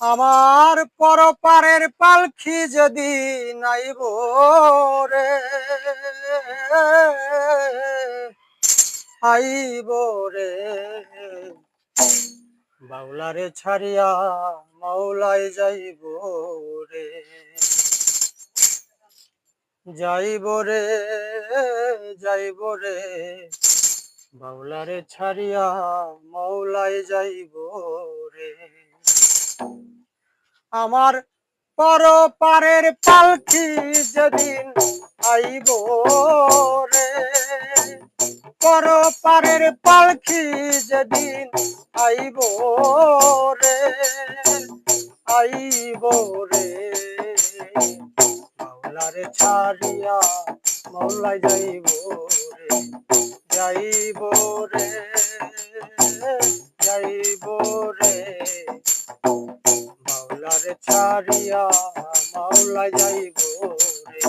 আমার পরপারের পালকি যদি নাইব রে আইব রে বাউলারে ছাড়িয়া মাওলায় যাইব রে যাইব রে যাইব রে বাউলারে ছাড়িয়া মাওলায় যাইব রে আমার পরপারের পালকি যেদিন আইব রে পরপারের পালকি যেদিন আইব রে আইব রে মাওলারে ছাড়িয়া মাওলায় যাইব রে যাইব রে যাইব রে মাওলারে ছাড়িয়া মাওলায় যাইব রে